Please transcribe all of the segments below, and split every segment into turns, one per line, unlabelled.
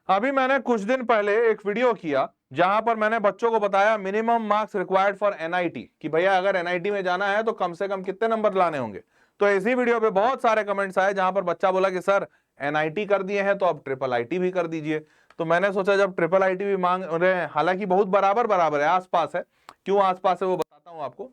अभी मैंने कुछ दिन पहले एक वीडियो किया जहां पर मैंने बच्चों को बताया minimum marks required for NIT, कि भैया अगर एनआईटी में जाना है तो कम से कम कितने नंबर लाने होंगे। तो इसी वीडियो पे बहुत सारे कमेंट्स आए जहां पर बच्चा बोला कि सर एनआईटी कर दिए हैं तो अब ट्रिपल आईटी भी कर दीजिए। तो मैंने सोचा जब ट्रिपल आईटी भी मांग रहे हैं, हालांकि बहुत बराबर बराबर है, आसपास है, क्यों आसपास है वो बताता हूं आपको,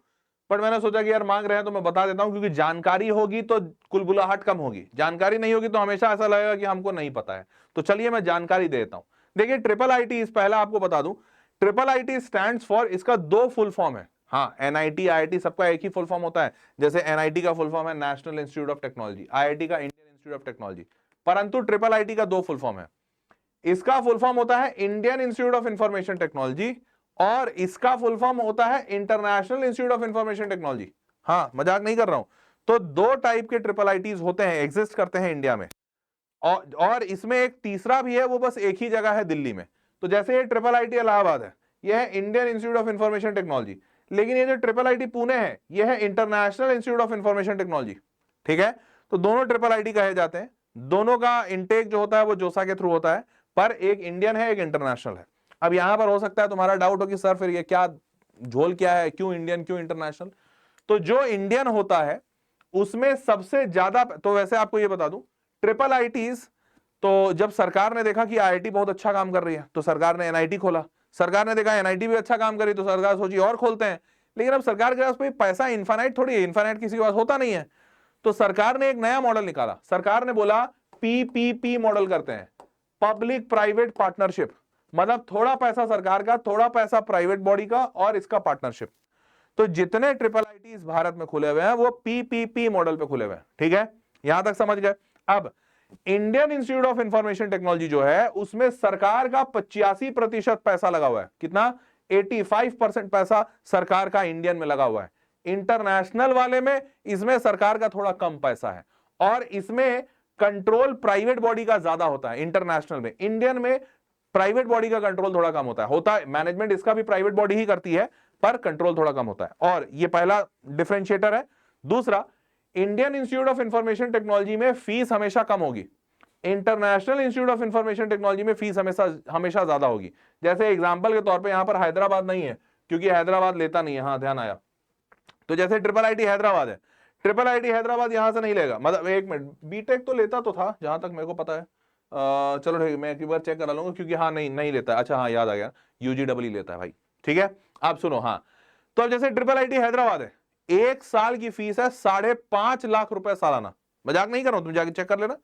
पर मैंने सोचा कि यार मांग रहे हैं तो मैं बता देता हूं, क्योंकि जानकारी होगी तो कुलबुलाहट कम होगी, जानकारी नहीं होगी तो हमेशा ऐसा लगेगा कि हमको नहीं पता है। तो चलिए मैं जानकारी देता हूं। देखिए ट्रिपल आईटी पहला आपको बता दूं, ट्रिपल आईटी स्टैंड्स फॉर, इसका दो फुल फॉर्म है। हाँ, एनआईटी आईआईटी सबका एक ही फुल फॉर्म होता है, जैसे एनआईटी का फुल फॉर्म है national institute of technology, IIT का इंडियन इंस्टीट्यूट ऑफ टेक्नोलॉजी, परंतु ट्रिपल आईटी का दो फुल फॉर्म है। इसका फुल फॉर्म होता है Indian institute of information technology और इसका फुल फॉर्म होता है international institute of information technology. हाँ, मजाक नहीं कर रहा हूं। तो दो टाइप के ट्रिपल आईटीज होते हैं, एग्जिस्ट करते हैं इंडिया में, और इसमें एक तीसरा भी है, वो बस एक ही जगह है दिल्ली में। तो जैसे ये ट्रिपल आईटी इलाहाबाद है, ये है Indian institute of information technology, लेकिन ये जो ट्रिपल आईटी पुणे है ये है international institute of information technology. ठीक है, तो दोनों ट्रिपल आईटी कहे जाते हैं, दोनों का इंटेक जो होता है वो जोसा के थ्रू होता है, पर एक इंडियन है एक इंटरनेशनल है। अब यहां पर हो सकता है तुम्हारा डाउट हो कि सर फिर ये क्या झोल क्या है, क्यों इंडियन क्यों इंटरनेशनल। तो जो इंडियन होता है उसमें सबसे ज्यादा, तो वैसे आपको ये बता दूं, ट्रिपल आईटीज, तो जब सरकार ने देखा कि आईआईटी बहुत अच्छा काम कर रही है तो सरकार ने एनआईटी खोला, सरकार ने देखा एनआईटी भी अच्छा काम कर रही तो सरकार सोची और खोलते हैं। लेकिन अब सरकार के पास पैसा इनफाइनाइट थोड़ी है, इनफाइनाइट किसी के पास होता नहीं है। तो सरकार ने एक नया मॉडल निकाला, सरकार ने बोला पीपीपी मॉडल करते हैं, पब्लिक प्राइवेट पार्टनरशिप, मतलब थोड़ा पैसा सरकार का, थोड़ा पैसा प्राइवेट बॉडी का, और इसका पार्टनरशिप। तो जितने ट्रिपल आईटी भारत में खुले हुए हैं वो पीपीपी मॉडल पे खुले हुए हैं। ठीक है, यहां तक समझ गए। अब Indian institute of information technology जो है उसमें सरकार का 85% पैसा लगा हुआ है। कितना? 85% पैसा सरकार का इंडियन में लगा हुआ है। इंटरनेशनल वाले में इसमें सरकार का थोड़ा कम पैसा है, और इसमें कंट्रोल प्राइवेट बॉडी का ज्यादा होता है इंटरनेशनल में। इंडियन में प्राइवेट बॉडी का कंट्रोल थोड़ा कम होता है, मैनेजमेंट इसका भी प्राइवेट बॉडी ही करती है, पर कंट्रोल थोड़ा कम होता है। और ये पहला डिफरेंशिएटर है। दूसरा, Indian institute of information technology में फीस हमेशा कम होगी, international institute of information technology में फीस हमेशा ज्यादा होगी। जैसे एग्जांपल के तौर पे यहां पर हैदराबाद नहीं है, क्योंकि हैदराबाद लेता नहीं है, हाँ ध्यान आया। तो जैसे ट्रिपल आईटी हैदराबाद है, ट्रिपल आईटी हैदराबाद यहां से नहीं लेगा, मतलब एक मिनट, बीटेक तो लेता तो था जहां तक मेरे को पता है। चलो ठीक है, मैं एक बार चेक करा लूंगा, क्योंकि हाँ नहीं लेता। अच्छा हाँ, याद आ गया, यूजीडब्ल्यू लेता है भाई। ठीक है, आप सुनो। हाँ, तो अब जैसे ट्रिपल आईटी हैदराबाद है, एक साल की फीस है 5.5 लाख रुपए सालाना, मजाक नहीं कर रहा हूं, तुम जाके चेक कर लेना।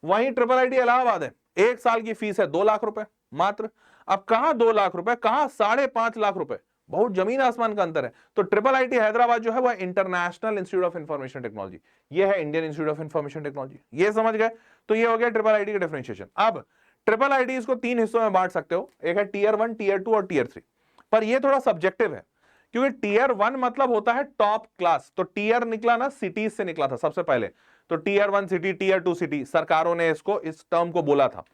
वहीं ट्रिपल आईटी इलाहाबाद है, एक साल की फीस है 2 लाख रुपए मात्र। अब कहां 2 लाख रुपए, कहां 5.5 लाख रुपए, बहुत जमीन आसमान का अंतर है। तो ट्रिपल आईटी हैदराबाद जो है वह international institute of information technology, ये है Indian institute of information technology. ये समझ गए? तो ये हो गया ट्रिपल आईटी का डिफरेंशिएशन। अब ट्रिपल आईटी इसको 3 हिस्सों में बांट सकते हो, एक है टीयर 1, टीयर 2 और टीयर 3। पर ये थोड़ा सब्जेक्टिव है, क्योंकि टीयर 1 मतलब होता है टॉप क्लास। तो टीयर निकला ना, सिटीज से निकला था सबसे पहले। तो टीयर 1 सिटी, टीयर 2 सिटी, सरकारों ने इसको, इस टर्म को बोला था।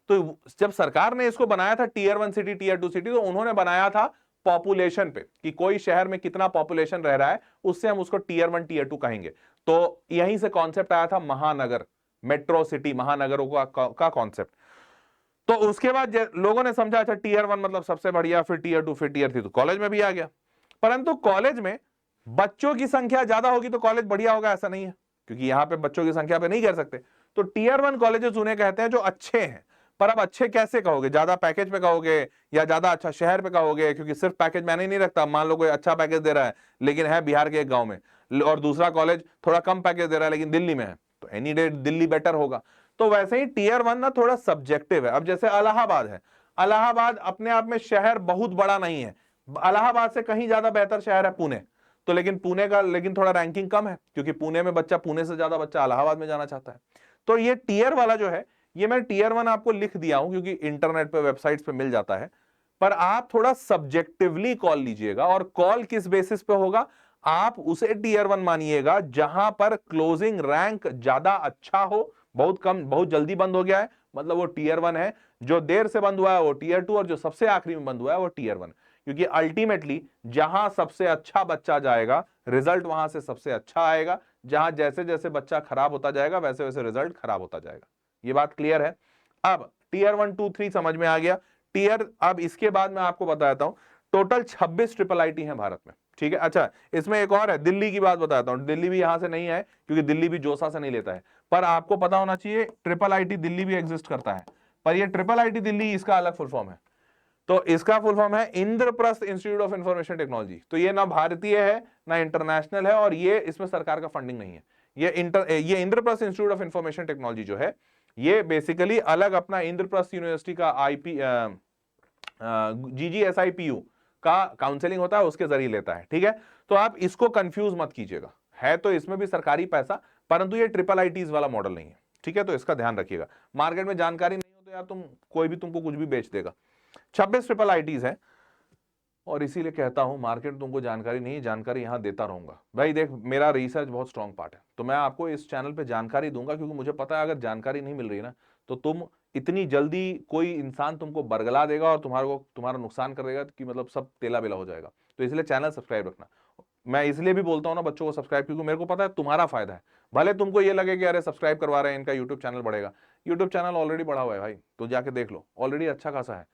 तो जब सरकार ने इसको बनाया था टीयर 1 सिटी, टीयर 2 सिटी, तो उन्होंने बनाया था पॉपुलेशन पे, कि कोई शहर में कितना पॉपुलेशन रह रहा है, उससे हम उसको टीयर 1 टीयर 2 कहेंगे। तो यहीं से कॉन्सेप्ट आया था महानगर, मेट्रो सिटी, महानगरों का कॉन्सेप्ट। तो उसके बाद लोगों ने समझा, अच्छा टीयर 1 मतलब सबसे बढ़िया, फिर टीयर 2, फिर टीयर 3, तो कॉलेज में भी आ गया। परंतु कॉलेज में बच्चों की संख्या ज्यादा होगी तो कॉलेज बढ़िया होगा, ऐसा नहीं है, क्योंकि यहां पे बच्चों की संख्या पे नहीं कर सकते। तो टीयर 1 कॉलेजेस उन्हें कहते हैं जो अच्छे हैं। पर अब अच्छे कैसे कहोगे? ज्यादा पैकेज पे कहोगे या ज्यादा अच्छा शहर पे कहोगे? क्योंकि सिर्फ पैकेज मैंने नहीं रखता, मान लो कोई अच्छा पैकेज दे रहा है लेकिन है बिहार के एक गांव में, और दूसरा कॉलेज थोड़ा कम पैकेज दे रहा है लेकिन दिल्ली में है, तो एनी डे दिल्ली बेटर होगा। तो वैसे ही टीयर 1 ना थोड़ा सब्जेक्टिव है। अब जैसे इलाहाबाद है, इलाहाबाद अपने आप में शहर बहुत बड़ा नहीं है, इलाहाबाद से कहीं ज्यादा बेहतर शहर है पुणे। तो लेकिन पुणे का थोड़ा रैंकिंग कम है, क्योंकि पुणे में बच्चा, पुणे से ज्यादा बच्चा इलाहाबाद में जाना चाहता है। तो ये टीयर वाला जो है, ये मैं टीयर 1 आपको लिख दिया हूं, क्योंकि इंटरनेट पे, वेबसाइट्स पे मिल जाता है। पर आप थोड़ा सब्जेक्टिवली कॉल लीजिएगा, और कॉल किस बेसिस पे होगा? आप उसे टीयर 1 मानिएगा जहां पर क्लोजिंग रैंक ज्यादा अच्छा हो। बहुत कम, बहुत जल्दी बंद हो गया है, मतलब वो टीयर 1 है। जो देर से बंद हुआ है वो टीयर 2, और जो सबसे आखिरी में बंद हुआ है वो टीयर 1। क्योंकि अल्टीमेटली जहां सबसे अच्छा बच्चा जाएगा, रिजल्ट वहां से सबसे अच्छा आएगा। जहां जैसे जैसे बच्चा खराब होता जाएगा, वैसे वैसे रिजल्ट खराब होता जाएगा। ये बात क्लियर है? अब टीयर 1 2 3 समझ में आ गया। टीयर, अब इसके बाद मैं आपको बताता हूं, टोटल 26 ट्रिपल आईटी है भारत में, ठीक है। अच्छा, इसमें एक और है, दिल्ली की बात बताता हूं। दिल्ली भी यहां से नहीं है क्योंकि दिल्ली भी जोसा से नहीं लेता है, पर आपको पता होना चाहिए ट्रिपल आईटी दिल्ली भी एग्जिस्ट करता है, पर ये ट्रिपल आईटी दिल्ली इसका अलग फुल फॉर्म है। तो इसका फुल फॉर्म है Indraprastha institute of information technology. तो ये ना भारतीय है ना इंटरनेशनल है, और ये इसमें सरकार का फंडिंग नहीं है। ये Indraprastha institute of information technology जो है, ये बेसिकली अलग अपना इंद्रप्रस्थ यूनिवर्सिटी का आईपी GGSIPU का काउंसलिंग होता है, उसके जरिए लेता है, ठीक है। तो आप इसको कंफ्यूज मत कीजिएगा, है तो इसमें भी सरकारी पैसा, परंतु ये ट्रिपल आईटीज वाला मॉडल नहीं है, ठीक है। तो इसका ध्यान रखिएगा, मार्केट में जानकारी नहीं हो तो यार तुम कोई भी तुमको कुछ भी बेच देगा। 26 ट्रिपल आईटीज है, और इसीलिए कहता हूं मार्केट में तुमको जानकारी नहीं, जानकारी यहां देता रहूंगा। भाई देख, मेरा रिसर्च बहुत स्ट्रांग पार्ट है, तो मैं आपको इस चैनल पे जानकारी दूंगा, क्योंकि मुझे पता है अगर जानकारी नहीं मिल रही ना तो तुम इतनी जल्दी कोई इंसान तुमको बरगला देगा और तुम्हारा नुकसान कर देगा कि मतलब सब तेला बेला हो जाएगा। तो इसलिए चैनल सब्सक्राइब रखना। मैं इसलिए भी बोलता हूं ना बच्चों को सब्सक्राइब, क्योंकि मेरे को पता है तुम्हारा फायदा है। भले तुमको ये लगे कि अरे सब्सक्राइब करवा रहे हैं इनका यूट्यूब चैनल बढ़ेगा, यूट्यूब चैनल ऑलरेडी बढ़ा हुआ है भाई, तो जाके देख लो, ऑलरेडी अच्छा खासा है।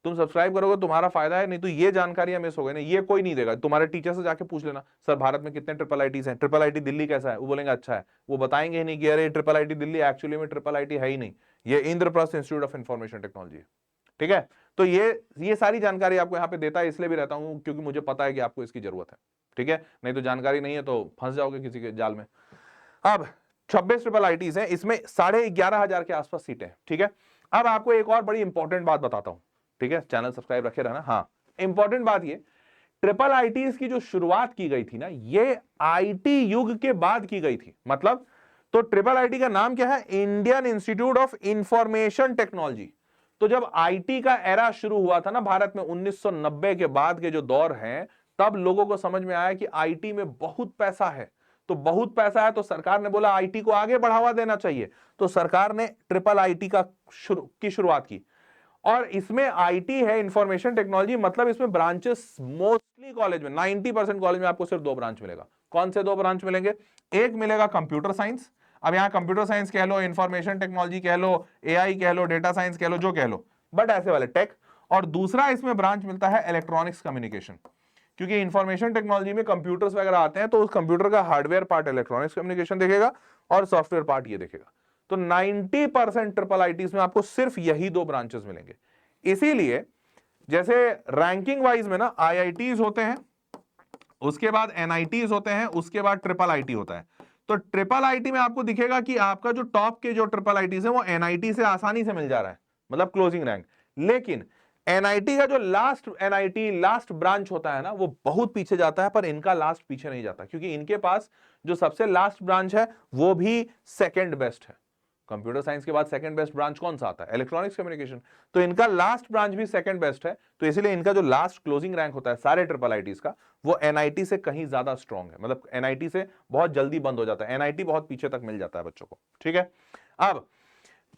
तुम सब्सक्राइब करोगे तुम्हारा फायदा है, नहीं तो ये जानकारियां मिस हो गई ना, ये कोई नहीं देगा। तुम्हारे टीचर से जाके पूछ लेना, सर भारत में कितने ट्रिपल आईटीज हैं, ट्रिपल आईटी दिल्ली कैसा है, वो बोलेंगे अच्छा है। वो बताएंगे ही नहीं कि अरे ट्रिपल आईटी दिल्ली एक्चुअली में ट्रिपल आईटी है ही नहीं, ये Indraprastha institute of information technology है, ठीक है। तो ये सारी जानकारी आपको यहाँ पे देता है, इसलिए भी रहता हूँ क्योंकि मुझे पता है कि आपको इसकी जरूरत है, ठीक है। नहीं तो जानकारी नहीं है तो फंस जाओगे किसी के जाल में। अब 26 ट्रिपल आईटीज हैं, इसमें 11,500 के आसपास सीटें हैं, ठीक है। अब आपको एक और बड़ी इंपॉर्टेंट बात बताता हूं, ठीक है, चैनल सब्सक्राइब रखे रहना। हाँ, इंपॉर्टेंट बात ये, ट्रिपल आईटीज की जो शुरुआत की गई थी ना, ये आईटी युग के बाद की गई थी। मतलब, तो ट्रिपल आईटी का नाम क्या है, Indian institute of information technology. तो जब आईटी का एरा शुरू हुआ था ना भारत में 1990 के बाद के जो दौर हैं, तब लोगों को समझ में आया कि आईटी में बहुत पैसा है। तो बहुत पैसा है तो सरकार ने बोला आईटी को आगे बढ़ावा देना चाहिए, तो सरकार ने ट्रिपल आईटी की शुरुआत की। और इसमें आईटी है, इंफॉर्मेशन टेक्नोलॉजी, मतलब इसमें ब्रांचेस मोस्टली कॉलेज में 90% कॉलेज में आपको सिर्फ 2 ब्रांच मिलेगा। कौन से 2 ब्रांच मिलेंगे? एक मिलेगा कंप्यूटर साइंस, अब यहां कंप्यूटर साइंस कह लो, इंफॉर्मेशन टेक्नोलॉजी कह लो, एआई कह लो, डेटा साइंस कह लो, जो कह लो, बट ऐसे वाले टेक। और दूसरा इसमें ब्रांच मिलता है इलेक्ट्रॉनिक्स कम्युनिकेशन, क्योंकि इंफॉर्मेशन टेक्नोलॉजी में कंप्यूटर्स वगैरह आते हैं, तो उस कंप्यूटर का हार्डवेयर पार्ट इलेक्ट्रॉनिक्स कम्युनिकेशन देखेगा और सॉफ्टवेयर पार्ट ये देखेगा। तो 90% ट्रिपल आईटीज में आपको सिर्फ यही 2 ब्रांचेस मिलेंगे। इसीलिए जैसे रैंकिंग वाइज में ना आईआईटीज होते हैं, उसके बाद एनआईटीज होते हैं, उसके बाद ट्रिपल आईटी होता है। तो ट्रिपल आईटी में आपको दिखेगा कि आपका जो टॉप के जो ट्रिपल आईटीज है वो एनआईटी से आसानी से मिल जा रहा है, मतलब क्लोजिंग रैंक। लेकिन एनआईटी का जो लास्ट ब्रांच होता है ना, वो बहुत पीछे जाता है, पर इनका लास्ट पीछे नहीं जाता, क्योंकि इनके पास जो सबसे लास्ट ब्रांच है वो भी सेकंड बेस्ट है। कंप्यूटर साइंस के बाद सेकंड बेस्ट ब्रांच कौन सा आता है? Electronics communication. तो इनका लास्ट ब्रांच भी सेकंड बेस्ट है, तो इसलिए इनका जो लास्ट क्लोजिंग रैंक होता है सारे ट्रिपल आईटीज का, वो एनआईटी से कहीं ज्यादा स्ट्रॉन्ग है, मतलब एनआईटी से बहुत जल्दी बंद हो जाता है, एनआईटी बहुत पीछे तक मिल जाता है बच्चों को, ठीक है। अब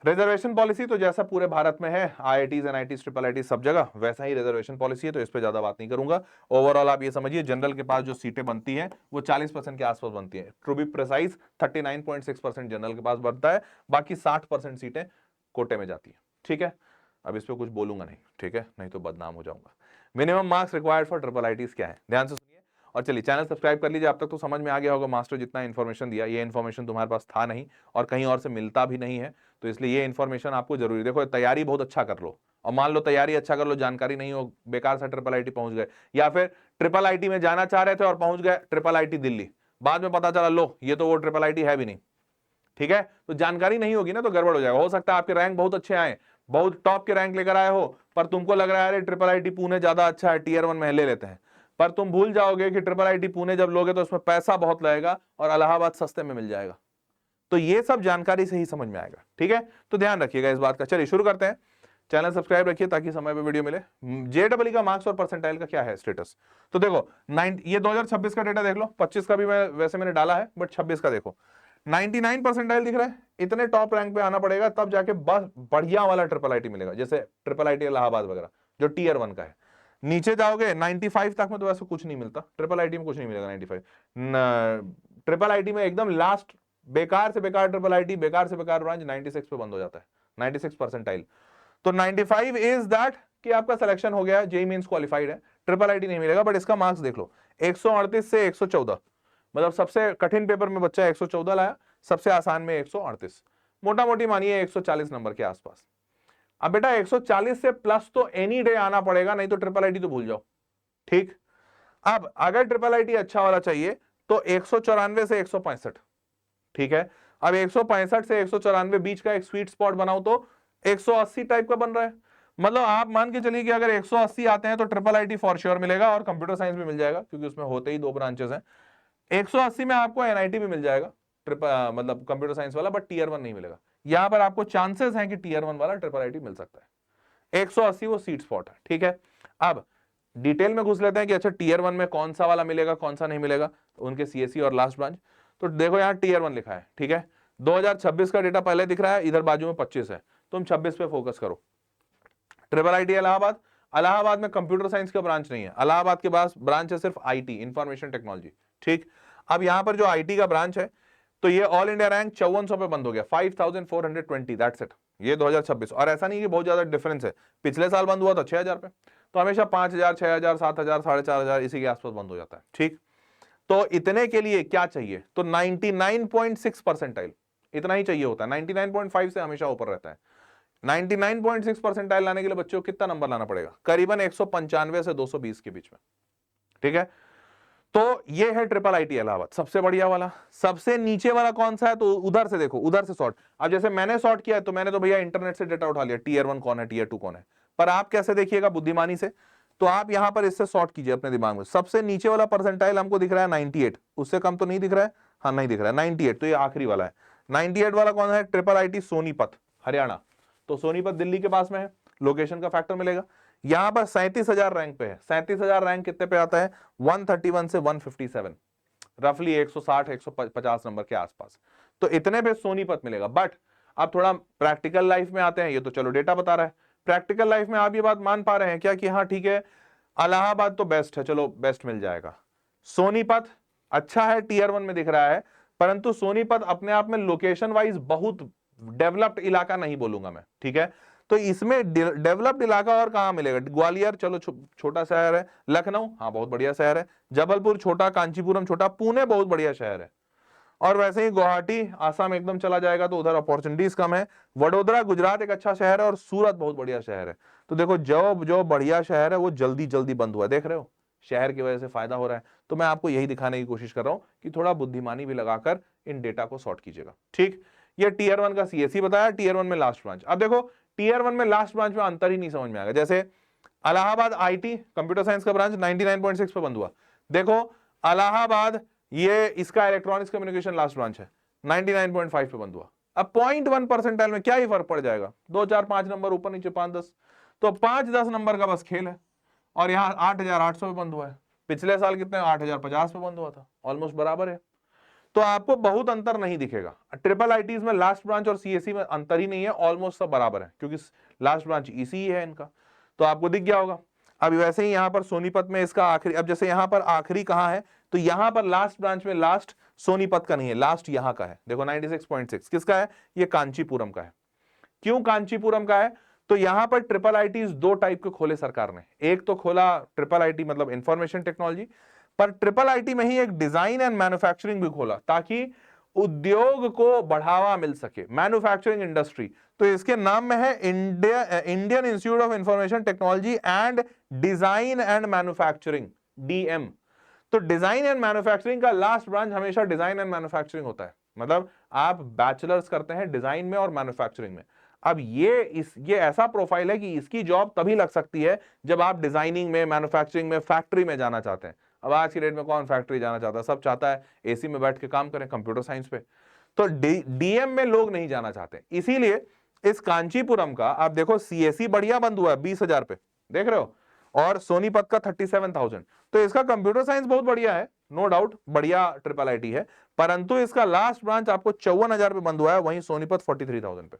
रिजर्वेशन पॉलिसी तो जैसा पूरे भारत में है, आईआईटीज, एनआईटीज, ट्रिपल आईटी सब जगह वैसा ही रिजर्वेशन पॉलिसी है, तो इस पे ज्यादा बात नहीं करूंगा। ओवरऑल आप ये समझिए, जनरल के पास जो सीटें बनती हैं वो 40% के आसपास बनती है। टू बी प्रिसाइज 39.6% जनरल के पास बनता है, बाकी 60% सीटें कोटे में जाती है, ठीक है। अब इस पे कुछ बोलूंगा नहीं, ठीक है, नहीं तो बदनाम हो जाऊंगा। Minimum marks required for triple ITs क्या है, ध्यान से सुनिए। और चलिए चैनल सब्सक्राइब कर लीजिए। अब तक तो समझ में आ गया होगा मास्टर जितना इन्फॉर्मेशन दिया, ये इन्फॉर्मेशन तुम्हारे पास था नहीं और कहीं और से मिलता भी नहीं है, तो इसलिए ये इन्फॉर्मेशन आपको जरूरी। देखो, तैयारी बहुत अच्छा कर लो, और मान लो तैयारी अच्छा कर लो, जानकारी नहीं हो, बेकार सा ट्रिपल आईटी पहुंच गए, या फिर ट्रिपल आईटी में जाना चाह रहे थे और पहुंच गए ट्रिपल आईटी दिल्ली, बाद में पता चला लो ये तो वो ट्रिपल आईटी है भी नहीं, ठीक है। तो जानकारी नहीं होगी ना तो गड़बड़ हो जाएगा। हो सकता है आपके रैंक बहुत अच्छे आए, बहुत टॉप के रैंक लेकर आए हो, पर तुमको लग रहा है अरे ट्रिपल आईटी पुणे ज्यादा अच्छा है, टीयर 1 में ले लेते हैं, पर तुम भूल जाओगे कि ट्रिपल आईटी पुणे जब लोगे तो उसमें पैसा बहुत लगेगा और इलाहाबाद सस्ते में मिल जाएगा। तो ये सब जानकारी से ही समझ में आएगा, ठीक है। तो ध्यान रखिएगा इस बात का। चलिए शुरू करते हैं। चैनल सब्सक्राइब रखिए ताकि समय पे वीडियो मिले। जेडब्ल्यू का मार्क्स और परसेंटाइल का क्या है स्टेटस, तो देखो ये 2026 का डेटा देख लो, 25 का भी मैंने डाला है, बट 26 का देखो 99 परसेंटाइल दिख रहा है। इतने टॉप रैंक पे आना पड़ेगा तब जाके बस बढ़िया वाला ट्रिपल आईटी मिलेगा, जैसे ट्रिपल आईटी इलाहाबाद वगैरह जो टीयर 1 का है। नीचे जाओगे 95 तक में तो वैसे कुछ नहीं मिलता, ट्रिपल आईटी में कुछ नहीं मिलेगा 95। ट्रिपल आईटी में एकदम लास्ट बेकार से बेकार ट्रिपल आईटी, बेकार से बेकार ब्रांच 96 पे बंद हो जाता है, 96 परसेंटाइल। तो 95 इज दैट कि आपका सिलेक्शन हो गया, जेई मींस क्वालिफाइड है, ट्रिपल आईटी नहीं मिलेगा। बट इसका मार्क्स देख लो, 138 से 114, मतलब सबसे कठिन पेपर में बच्चा 114 लाया, सबसे आसान में 138, मोटा मोटी मानिए 140 नंबर के आसपास। अब बेटा 140 से प्लस तो एनी डे आना पड़ेगा, नहीं तो ट्रिपल आईटी तो भूल जाओ, ठीक। अब अगर ट्रिपल आईटी अच्छा वाला चाहिए तो 194 से 165, ठीक है। अब 165 से 194 बीच का एक स्वीट स्पॉट बनाओ तो 180 टाइप का बन रहा है। मतलब आप मान के चलिए कि अगर 180 आते हैं तो ट्रिपल आईटी फॉर श्योर मिलेगा और कंप्यूटर साइंस भी मिल जाएगा, क्योंकि उसमें होते ही 2 ब्रांचेस हैं। 180 में आपको एनआईटी भी मिल जाएगा, मतलब कंप्यूटर साइंस वाला, बट टीयर 1 नहीं मिलेगा। यहां पर आपको चांसेस हैं कि टीयर 1 वाला ट्रिपल आईटी मिल सकता है। 180 वो सीट स्पॉट है, ठीक है। अब डिटेल में घुस लेते हैं कि अच्छा टीयर 1 में कौन सा वाला मिलेगा, कौन सा नहीं मिलेगा, उनके सीएससी और लास्ट ब्रांच। तो देखो यहाँ टीयर 1 लिखा है, ठीक है। 2026 का डेटा पहले दिख रहा है, इधर बाजू में 25 है, तुम 26 पे फोकस करो। ट्रिपल आईटी इलाहाबाद, इलाहाबाद में कंप्यूटर साइंस का ब्रांच नहीं है, इलाहाबाद के पास ब्रांच है सिर्फ आईटी, इंफॉर्मेशन टेक्नोलॉजी, ठीक। अब यहां पर जो आईटी का ब्रांच है, तो ये ऑल इंडिया रैंक 5400 पे बंद हो गया, 5420, दैट्स इट, ये 2026। और ऐसा नहीं कि बहुत ज्यादा डिफरेंस है, पिछले साल बंद हुआ था 6000 पे, तो हमेशा 5000, 6000, 7000, 4500 इसी के आसपास बंद हो जाता है, ठीक। तो इतने के लिए क्या चाहिए, तो 99.6 परसेंटाइल, इतना ही चाहिए होता है। 99.5 से हमेशा ऊपर रहता है। 99.6 परसेंटाइल लाने के लिए बच्चों को कितना नंबर लाना पड़ेगा, करीबन 195 से 220 के बीच में, ठीक है। तो ये है ट्रिपल आईटी इलाहाबाद, सबसे बढ़िया वाला। सबसे नीचे वाला कौन सा है, तो उधर से देखो, उधर से सॉर्ट। अब जैसे मैंने सॉर्ट किया है, तो मैंने तो भैया इंटरनेट से डेटा उठा लिया, टीयर 1 कौन है, टीयर 2 कौन है। पर आप कैसे देखिएगा, बुद्धिमानी से, तो आप यहां पर इससे सॉर्ट कीजिए अपने दिमाग में। सबसे नीचे वाला परसेंटाइल हमको दिख रहा है 98, उससे कम तो नहीं दिख रहा है, हाँ नहीं दिख रहा है 98, तो ये आखिरी वाला है। 98 वाला कौन है, ट्रिपल आईटी सोनीपत, हरियाणा। तो सोनीपत दिल्ली के पास में है, लोकेशन का फैक्टर मिलेगा। यहां पर 37,000 रैंक पे है। 37,000 रैंक कितने पे आता है, 131 से 157, रफली 160 150 नंबर के आसपास। तो इतने पे सोनीपत मिलेगा। बट अब थोड़ा प्रैक्टिकल लाइफ में आते हैं, ये तो चलो डेटा बता रहा है, प्रैक्टिकल लाइफ में आप ये बात मान पा रहे हैं क्या कि हाँ ठीक है, इलाहाबाद तो बेस्ट है, चलो बेस्ट मिल जाएगा। सोनीपत अच्छा है, टीयर 1 में दिख रहा है, परंतु सोनीपत अपने आप में लोकेशन वाइज बहुत डेवलप्ड इलाका नहीं बोलूंगा मैं, ठीक है। तो इसमें डेवलप्ड इलाका और कहां मिलेगा, ग्वालियर चलो छोटा शहर है, लखनऊ हाँ बहुत बढ़िया शहर है, जबलपुर छोटा, कांचीपुरम छोटा, पुणे बहुत बढ़िया शहर है। और वैसे ही गुवाहाटी आसाम एकदम चला जाएगा तो उधर अपॉर्चुनिटीज कम है। वडोदरा गुजरात एक अच्छा शहर है, और सूरत बहुत बढ़िया शहर है। तो देखो जो बढ़िया शहर है वो जल्दी जल्दी बंद हुआ, देख रहे हो, शहर की वजह से फायदा हो रहा है। तो मैं आपको यही दिखाने की कोशिश कर रहा हूं कि थोड़ा बुद्धिमानी भी लगाकर इन डेटा को सॉर्ट कीजिएगा, ठीक। ये टीयर 1 का सीएससी बताया, टीयर 1 में लास्ट ब्रांच। अब देखो टीयर 1 में लास्ट ब्रांच में अंतर ही नहीं समझ में आएगा। जैसे इलाहाबाद आईटी कंप्यूटर साइंस का ब्रांच 99.6 पे बंद हुआ, देखो इलाहाबाद ये इसका इलेक्ट्रॉनिक्स कम्युनिकेशन लास्ट ब्रांच है, 99.5 पे बंद हुआ। अब 0.1 परसेंटाइल में क्या ही फर्क पड़ जाएगा, 2 4 5 नंबर ऊपर नीचे, 5 10, तो 5 10 नंबर का बस खेल है। और यहाँ 8800 पे बंद हुआ है, पिछले साल कितने 8050 पे बंद हुआ था, ऑलमोस्ट बराबर है। तो आपको बहुत अंतर नहीं दिखेगा। ट्रिपल आईटीज में लास्ट ब्रांच और सीएससी में अंतर ही नहीं है, ऑलमोस्ट सब बराबर है, क्योंकि लास्ट ब्रांच इसी ही है इनका, तो आपको दिख गया होगा। अब वैसे ही यहां पर सोनीपत में इसका आखिरी, अब जैसे यहां पर आखिरी कहां है, तो यहां पर लास्ट ब्रांच में लास्ट सोनीपत का नहीं है, लास्ट यहां का है, देखो 96.6 किसका है, ये कांचीपुरम का है। क्यों कांचीपुरम का है, तो यहां पर ट्रिपल आईटीज 2 टाइप के खोले सरकार ने। एक तो खोला ट्रिपल आईटी मतलब इंफॉर्मेशन टेक्नोलॉजी, पर ट्रिपल आईटी में ही एक डिजाइन एंड मैन्युफैक्चरिंग भी खोला, ताकि उद्योग को बढ़ावा मिल सके, मैन्युफैक्चरिंग इंडस्ट्री। तो इसके नाम में है Indian institute of information technology and design and manufacturing, DM. तो डिजाइन एंड मैन्युफैक्चरिंग का लास्ट ब्रांच हमेशा डिजाइन एंड मैन्युफैक्चरिंग होता है, मतलब आप बैचलर्स करते हैं डिजाइन में और मैन्युफैक्चरिंग में। अब ये ऐसा प्रोफाइल है कि इसकी जॉब तभी लग सकती है जब आप डिजाइनिंग में, मैन्युफैक्चरिंग में, फैक्ट्री में जाना चाहते हैं। अब आज की डेट में कौन फैक्ट्री जाना चाहता है, सब चाहता है एसी में बैठ के काम करें कंप्यूटर साइंस पे। तो डीएम में लोग नहीं जाना चाहते, इसीलिए इस कांचीपुरम का आप देखो सीएससी बढ़िया बंद हुआ है 20,000 पे, देख रहे हो, और सोनीपत का 37,000। तो इसका कंप्यूटर साइंस बहुत बढ़िया है, नो डाउट बढ़िया ट्रिपल आईटी है, परंतु इसका लास्ट ब्रांच आपको 54,000 पे बंद हुआ है, वहीं सोनीपत 43,000 पे,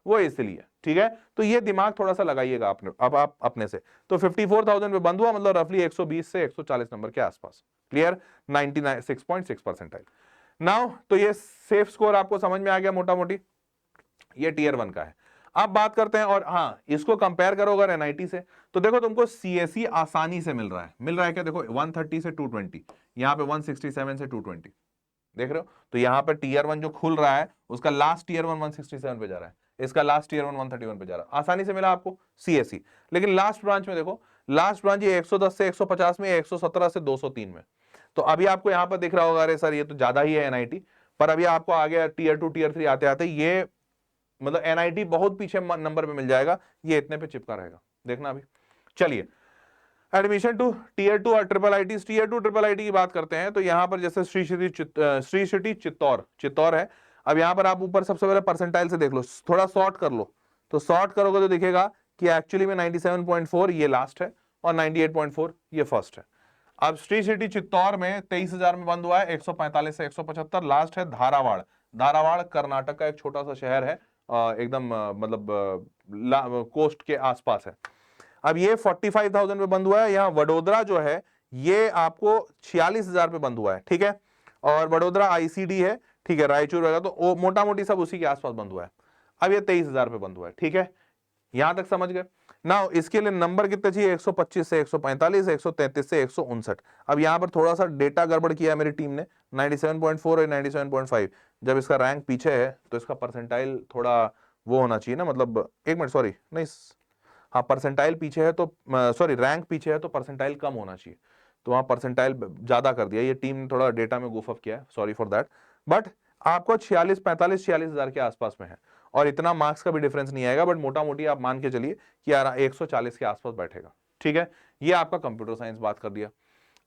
वो इसलिए, ठीक है। तो ये दिमाग थोड़ा सा लगाइएगा आपने, अब आप अपने से। तो 54,000 पे बंद हुआ, मतलब रफली 120 से 140 नंबर के आसपास, क्लियर, 96.6 परसेंटाइल। नाउ तो ये सेफ स्कोर आपको समझ में आ गया मोटा मोटी, ये टीयर 1 का है। अब बात करते हैं, और हाँ इसको कंपेयर करो अगर एनआईटी से, तो देखो तुमको सीएसई आसानी से मिल रहा है क्या, देखो 130 से 220, यहाँ पे 167 से 220, देख रहे हो। तो यहाँ पे टीयर 1 जो खुल रहा है उसका लास्ट टीयर 1 167 पे जा रहा है, इसका लास्ट टीयर 1 131 पे जा रहा है, आसानी से मिला आपको सीएसई। लेकिन लास्ट ब्रांच में देखो, लास्ट ब्रांच ये 110 से 150 में, 117 से 203 में। तो अभी आपको यहाँ पर दिख रहा होगा अरे सर ये तो ज्यादा ही है एनआईटी, पर अभी आपको आगे टीयर 2 टीयर 3 आते आते ये मतलब एनआईटी बहुत पीछे नंबर पे मिल जाएगा, ये इतने पे चिपका रहेगा, देखना अभी। चलिए एडमिशन टू टीयर 2 और triple IT, tier 2 triple IT की बात करते हैं तो यहां पर जैसे श्री सिटी चित्तौर है। अब यहां पर आप ऊपर सबसे पहले परसेंटाइल से देख लो, थोड़ा सॉर्ट कर लो, तो सॉर्ट करोगे तो दिखेगा कि एक्चुअली में 97.4 ये लास्ट है और 98.4 ये फर्स्ट है। अब श्री सिटी चित्तौर में 23,000 में बंद हुआ है, 145 से 175, लास्ट है धारावाड़ कर्नाटक का एक छोटा सा शहर है, एकदम मतलब कोस्ट के आसपास है। अब ये 45,000 पे बंद हुआ है। यहाँ वडोदरा जो है ये आपको 46,000 पे बंद हुआ है, ठीक है, और वडोदरा आईसीडी है, ठीक है, रायचूर वगैरह तो मोटा मोटी सब उसी के आसपास बंद हुआ है। अब ये 23,000 पे बंद हुआ है, ठीक है, यहां तक समझ गए ना। इसके लिए नंबर कितने चाहिए, 125 से 145, 133 से 159। अब यहां पर थोड़ा सा डेटा गड़बड़ किया है मेरी टीम ने, 97.4 और 97.5, जब इसका रैंक पीछे है तो इसका परसेंटाइल थोड़ा वो होना चाहिए ना, मतलब एक मिनट सॉरी नहीं, हाँ परसेंटाइल पीछे है तो सॉरी रैंक पीछे है तो परसेंटाइल कम होना चाहिए, तो वहां परसेंटाइल ज्यादा कर दिया, ये टीम ने थोड़ा डेटा में गुफ अप किया है, सॉरी फॉर दैट। बट आपको 46,000 के आसपास में है और इतना मार्क्स का भी डिफरेंस नहीं आएगा, बट मोटा मोटी आप मान के चलिए कि यार 140 के आसपास बैठेगा, ठीक है। ये आपका कंप्यूटर साइंस बात कर दिया।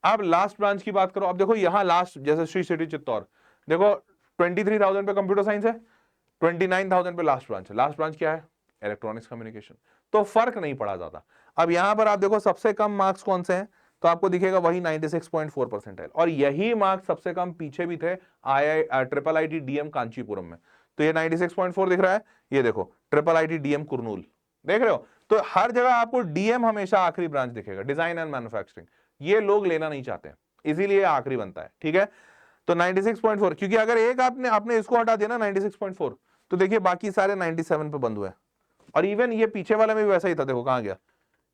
अब लास्ट ब्रांच की बात करो, अब देखो यहाँ लास्ट जैसे श्री सिटी चित्तौर, देखो 23,000 पे कंप्यूटर साइंस है, 29,000 पे लास्ट ब्रांच है। लास्ट ब्रांच क्या है, इलेक्ट्रॉनिक्स कम्युनिकेशन, तो फर्क नहीं पड़ा ज्यादा। अब यहां पर आप देखो सबसे कम मार्क्स कौन से हैं, तो आपको दिखेगा वही 96.4 परसेंटाइल, और यही मार्क्स सबसे कम पीछे भी थे ट्रिपल आईटी डीएम कांचीपुरम में, तो ये 96.4 दिख रहा है, ये देखो ट्रिपल आईटी डीएम कुरनूल, देख रहे हो। तो हर जगह आपको डीएम हमेशा आखिरी ब्रांच दिखेगा, डिजाइन एंड मैन्युफैक्चरिंग, ये लोग लेना नहीं चाहते इसीलिए आखिरी बनता है, ठीक है। तो 96.4, क्योंकि अगर एक आपने इसको हटा दिया ना 96.4, तो देखिए बाकी सारे 97 पे बंद हुए, और इवन ये पीछे वाला में भी वैसा ही था, देखो कहां गया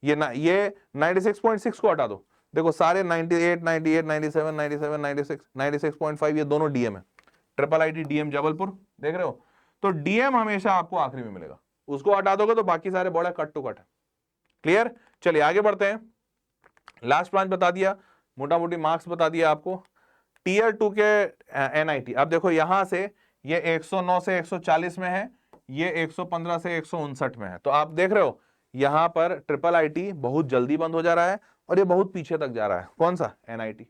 ये 96.6 को हटा दो, देखो सारे 98, 98, 97, 97, 96, 96.5 ये दोनों डीएम है, ट्रिपल आईटी डीएम जबलपुर, देख रहे हो। तो डीएम हमेशा आपको आखिरी में मिलेगा, उसको हटा दोगे तो बाकी सारे बड़ा कट टू कट है, क्लियर। चलिए आगे बढ़ते हैं, लास्ट ब्रांच बता दिया, मोटा मोटी मार्क्स बता दिया आपको। टीयर 2 के एनआईटी, अब देखो यहां से ये 109 से 140 में है, ये 115 से 159 में है, तो आप देख रहे हो यहां पर ट्रिपल आईटी बहुत जल्दी बंद हो जा रहा है और ये बहुत पीछे तक जा रहा है। कौन सा, एनआईटी,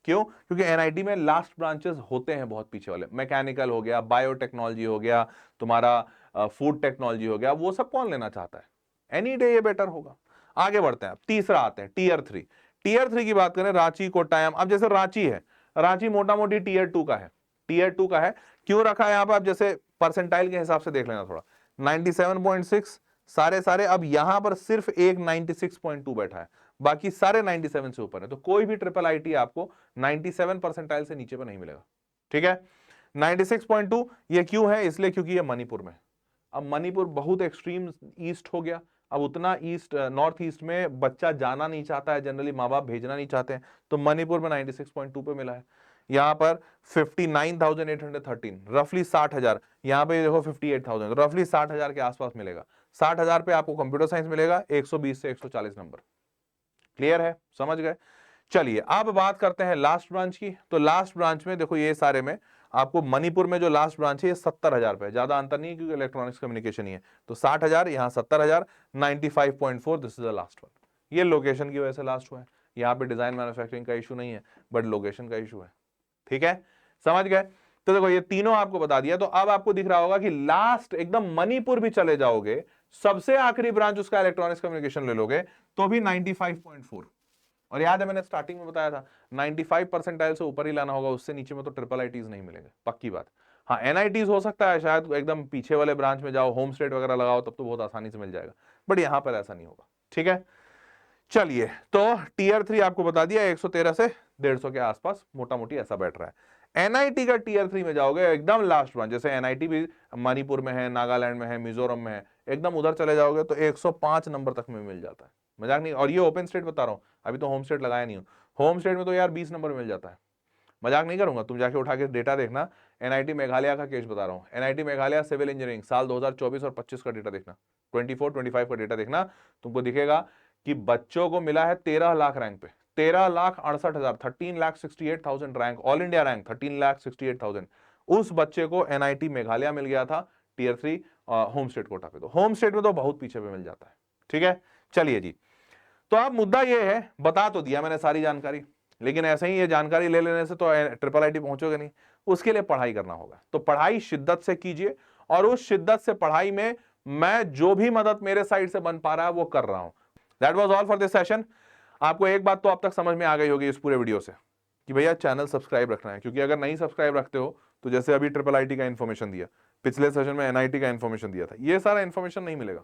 क्यों, क्योंकि एनआईटी में लास्ट ब्रांचेस होते हैं बहुत पीछे वाले, मैकेनिकल हो गया, बायोटेक्नोलॉजी हो गया, तुम्हारा फूड टेक्नोलॉजी हो गया, वो सब कौन लेना चाहता है, एनी डे ये बेटर होगा। आगे बढ़ते हैं, तीसरा आते हैं टीयर 3। टीयर 3 की बात करें, रांची कोट्टायम, अब जैसे रांची है, रांची मोटा मोटी टीयर 2 का है, टीयर 2 का है, क्यों रखा है यहां पर, आप जैसे परसेंटाइल के हिसाब से देख लेना थोड़ा, 97.6 सारे, अब यहां पर सिर्फ एक 96.2 बैठा है, बाकी सारे 97 से ऊपर है, तो कोई भी ट्रिपल आईटी आपको 97 परसेंटाइल से नीचे पर नहीं मिलेगा, ठीक है। 96.2 ये क्यों है, इसलिए क्योंकि ये मणिपुर में, अब मणिपुर बहुत एक्सट्रीम ईस्ट हो गया, अब उतना ईस्ट नॉर्थ ईस्ट में बच्चा जाना नहीं चाहता है, जनरली माँ बाप भेजना नहीं चाहते हैं, तो मणिपुर में 96.2 पे मिला है। यहाँ पर 59,813 रफली 60,000, यहाँ पे देखो 58,000, रफली 60,000 के आसपास मिलेगा। 60,000 पे आपको कंप्यूटर साइंस मिलेगा, 120 से 140 नंबर, क्लियर है, समझ गए। चलिए अब बात करते हैं लास्ट ब्रांच की, तो लास्ट ब्रांच में देखो ये सारे में आपको मणिपुर में जो लास्ट ब्रांच है ये 70,000 पे, ज्यादा अंतर नहीं है क्योंकि इलेक्ट्रॉनिक्स कम्युनिकेशन ही है, तो 60,000 यहाँ 70,000, 95.4 this is the last one. ये लोकेशन की वजह से लास्ट हुआ है, यहाँ पे डिजाइन मैन्युफैक्चरिंग का इशू नहीं है बट लोकेशन का इशू है, ठीक है, समझ गए। तो देखो ये तीनों आपको बता दिया, तो अब आपको दिख रहा होगा कि लास्ट एकदम मणिपुर भी चले जाओगे, सबसे आखिरी ब्रांच उसका इलेक्ट्रॉनिक्स कम्युनिकेशन ले लोगे तो भी 95.4, और याद है मैंने स्टार्टिंग में बताया था 95 परसेंटाइल से ऊपर ही लाना होगा, उससे नीचे में तो ट्रिपल आईटीज नहीं मिलेंगे, पक्की बात। हाँ एनआईटीज हो सकता है शायद एकदम पीछे वाले ब्रांच में जाओ, होम स्टेट वगैरह लगाओ, तब तो बहुत आसानी से मिल जाएगा, बट यहां पर ऐसा नहीं होगा, ठीक है। चलिए तो टीयर 3 आपको बता दिया 113 से 150 के आसपास मोटा मोटी ऐसा बैठ रहा है। एनआईटी का टीयर 3 में जाओगे, एकदम लास्ट वन, जैसे एनआईटी भी मणिपुर में है, नागालैंड में है, मिजोरम में है, एकदम उधर चले जाओगे तो 105 नंबर तक में मिल जाता है। मजाक नहीं, और ये ओपन स्टेट बता रहा हूं, अभी तो होम स्टेट लगाया नहीं हूं। होम स्टेट में तो यार 20 नंबर मिल जाता है, मजाक नहीं करूंगा, तुम जाके उठा के डेटा देखना। एनआईटी मेघालय का केस बता रहा हूं, एनआईटी मेघालय सिविल इंजीनियरिंग साल 2024 और 25 का डेटा देखना, 24-25 का डेटा देखना, तुमको दिखेगा कि बच्चों को मिला है 13 लाख रैंक पे, 13,68,000, 13,68,000 रैंक, ऑल इंडिया रैंक 13,68,000। उस बच्चे को एनआईटी मेघालय मिल गया था टीयर 3 होम स्टेट कोटा पे। तो होम स्टेट में तो बहुत पीछे पे मिल जाता है। ठीक है, चलिए जी। तो अब मुद्दा ये है, बता तो दिया मैंने सारी जानकारी, लेकिन ऐसे ही ये जानकारी ले लेने से तो ट्रिपल आईटी पहुंचोगे नहीं, उसके लिए पढ़ाई करना होगा। तो पढ़ाई शिद्दत से कीजिए, और उस शिद्दत से पढ़ाई में मैं जो भी मदद मेरे साइड से बन पा रहा है वो कर रहा हूं। That was all for this session. आपको एक बात तो अब तक समझ में आ गई होगी इस पूरे वीडियो से कि भैया चैनल सब्सक्राइब रखना है, क्योंकि अगर नहीं सब्सक्राइब रखते हो तो जैसे अभी ट्रिपल आईटी का इन्फॉर्मेशन दिया, पिछले सेशन में एनआईटी का इन्फॉर्मेशन दिया था, ये सारा इन्फॉर्मेशन नहीं मिलेगा,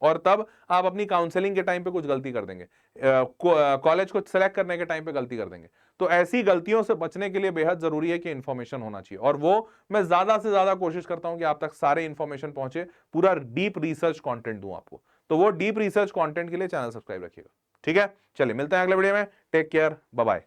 और तब आप अपनी काउंसलिंग के टाइम पे कुछ गलती कर देंगे, कॉलेज को सिलेक्ट करने के टाइम पे गलती कर देंगे। तो ऐसी गलतियों से बचने के लिए बेहद जरूरी है कि इन्फॉर्मेशन होना चाहिए, और वो मैं ज्यादा से ज्यादा कोशिश करता हूं कि आप तक सारे इन्फॉर्मेशन पहुंचे, पूरा डीप रिसर्च कंटेंट दूं आपको। तो वो डीप रिसर्च कंटेंट के लिए चैनल सब्सक्राइब रखिएगा। ठीक है, चलिए मिलते हैं अगले वीडियो में, टेक केयर, बाय बाय।